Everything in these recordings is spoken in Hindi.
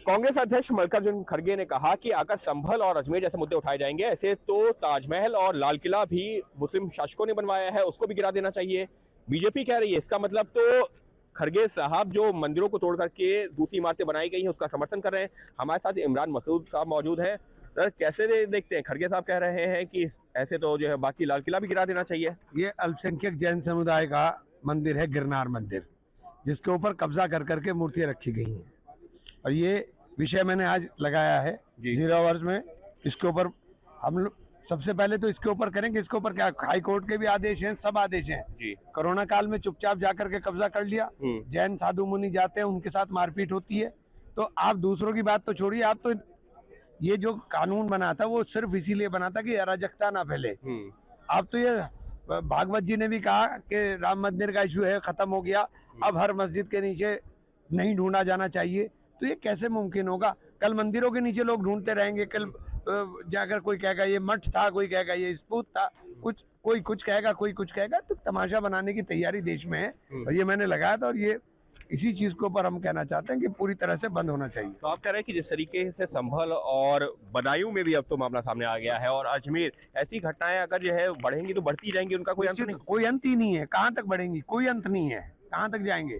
कांग्रेस अध्यक्ष मल्लिकार्जुन खड़गे ने कहा कि अगर संभल और अजमेर जैसे मुद्दे उठाए जाएंगे ऐसे तो ताजमहल और लाल किला भी मुस्लिम शासकों ने बनवाया है, उसको भी गिरा देना चाहिए। बीजेपी कह रही है इसका मतलब तो खड़गे साहब जो मंदिरों को तोड़ करके दूसरी इमारतें बनाई गई हैं उसका समर्थन कर रहे हैं। हमारे साथ इमरान मसूद साहब मौजूद हैं। सर, कैसे देखते हैं? खड़गे साहब कह रहे हैं कि ऐसे तो जो है बाकी लाल किला भी गिरा देना चाहिए। ये अल्पसंख्यक जैन समुदाय का मंदिर है, गिरनार मंदिर, जिसके ऊपर कब्जा कर करके मूर्तियां रखी गई हैं, और ये विषय मैंने आज लगाया है 0 आवर्स में। इसके ऊपर हम लोग सबसे पहले तो इसके ऊपर करेंगे, इसके ऊपर क्या हाई कोर्ट के भी आदेश हैं, सब आदेश हैं जी। कोरोना काल में चुपचाप जाकर के कब्जा कर लिया, जैन साधु मुनि जाते हैं, उनके साथ मारपीट होती है। तो आप दूसरों की बात तो छोड़िए, आप तो ये जो कानून बना था वो सिर्फ इसीलिए बना था कि अराजकता ना फैले। अब तो ये भागवत जी ने भी कहा कि राम मंदिर का इशू है, खत्म हो गया, अब हर मस्जिद के नीचे नहीं ढूंढा जाना चाहिए। तो ये कैसे मुमकिन होगा? कल मंदिरों के नीचे लोग ढूंढते रहेंगे, कल जाकर कोई कहेगा ये मठ था, कोई कहेगा ये स्पूत था, कोई कुछ कहेगा, कोई कुछ कहेगा। तो तमाशा बनाने की तैयारी देश में है, और ये मैंने लगाया था, और ये इसी चीज के ऊपर हम कहना चाहते हैं कि पूरी तरह से बंद होना चाहिए। तो आप कह रहे हैं कि जिस तरीके से संभल और बदायूं में भी अब तो मामला सामने आ गया है, और अजमेर, ऐसी घटनाएं अगर जो है बढ़ेंगी तो बढ़ती जाएंगी, उनका कोई अंत नहीं? कोई अंत ही नहीं है। कहाँ तक बढ़ेंगी? कोई अंत नहीं है, कहाँ तक जाएंगे?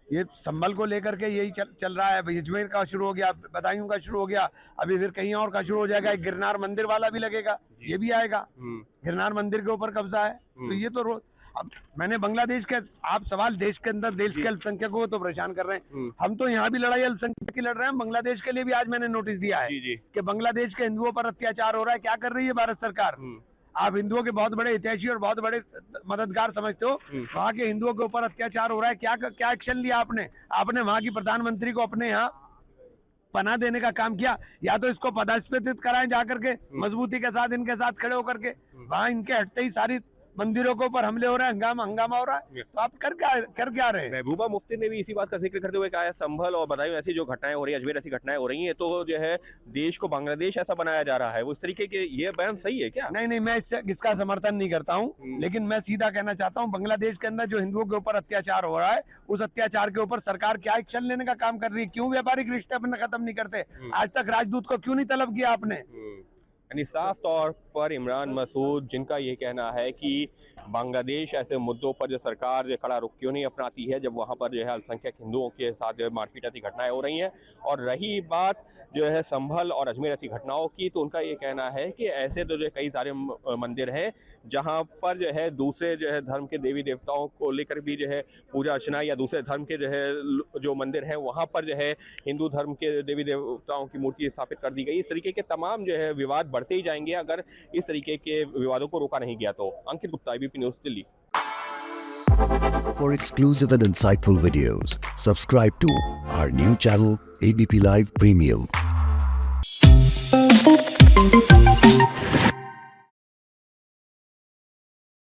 ये संभल को लेकर के यही चल रहा है। अजमेर का शुरू हो गया, बदायूं का शुरू हो गया, अभी फिर कहीं और का शुरू हो जाएगा। एक गिरनार मंदिर वाला भी लगेगा, ये भी आएगा। गिरनार मंदिर के ऊपर कब्जा है, तो ये तो रोज। अब मैंने बांग्लादेश के, आप सवाल देश के अंदर देश के अल्पसंख्यकों को तो परेशान कर रहे हैं। हम तो यहाँ भी लड़ाई अल्पसंख्यक की लड़ रहे हैं। बांग्लादेश के लिए भी आज मैंने नोटिस दिया है कि बांग्लादेश के हिंदुओं पर अत्याचार हो रहा है। क्या कर रही है भारत सरकार? आप हिंदुओं के बहुत बड़े हितैषी और बहुत बड़े मददगार समझते हो, वहाँ के हिंदुओं के ऊपर अत्याचार हो रहा है। क्या एक्शन लिया आपने? आपने वहाँ की प्रधानमंत्री को अपने यहाँ पनाह देने का काम किया, या तो इसको पदस्थापित कराएं जाकर के मजबूती के साथ, इनके साथ खड़े होकर के। वहाँ इनके हटते ही सारी मंदिरों के ऊपर हमले हो रहे हैं, हंगामा हो रहा है। तो आप कर क्या रहे हैं? महबूबा मुफ्ती ने भी इसी बात का जिक्र करते हुए कहा है, संभल और बदायूं ऐसी जो घटनाएं हो रही है, अजमेर ऐसी घटनाएं हो रही हैं, तो जो है देश को बांग्लादेश ऐसा बनाया जा रहा है। वो इस तरीके के, ये बयान सही है क्या? नहीं, मैं इसका समर्थन नहीं करता हूँ, लेकिन मैं सीधा कहना चाहता हूँ, बांग्लादेश के अंदर जो हिंदुओं के ऊपर अत्याचार हो रहा है, उस अत्याचार के ऊपर सरकार क्या एक्शन लेने का काम कर रही है? क्यों व्यापारिक रिश्ते अपने खत्म नहीं करते? आज तक राजदूत को क्यों नहीं तलब किया आपने? यानी साफ तौर पर इमरान मसूद, जिनका ये कहना है कि बांग्लादेश ऐसे मुद्दों पर जो सरकार जो कड़ा रुख क्यों नहीं अपनाती है, जब वहाँ पर जो है अल्पसंख्यक हिंदुओं के साथ जो है मारपीट ऐसी घटनाएं हो रही हैं। और रही बात जो है संभल और अजमेर ऐसी घटनाओं की, तो उनका ये कहना है कि ऐसे तो जो है कई सारे मंदिर हैं जहाँ पर जो है दूसरे जो है धर्म के देवी देवताओं को लेकर भी जो है पूजा अर्चना, या दूसरे धर्म के जो है जो मंदिर हैं वहाँ पर जो है हिंदू धर्म के देवी देवताओं की मूर्ति स्थापित कर दी गई। इस तरीके के तमाम जो है विवाद बढ़ते ही जाएंगे अगर इस तरीके के विवादों को रोका नहीं गया तो। Ankit Gupta, ABP news, Delhi. For exclusive and insightful videos, subscribe to our new channel, ABP Live Premium.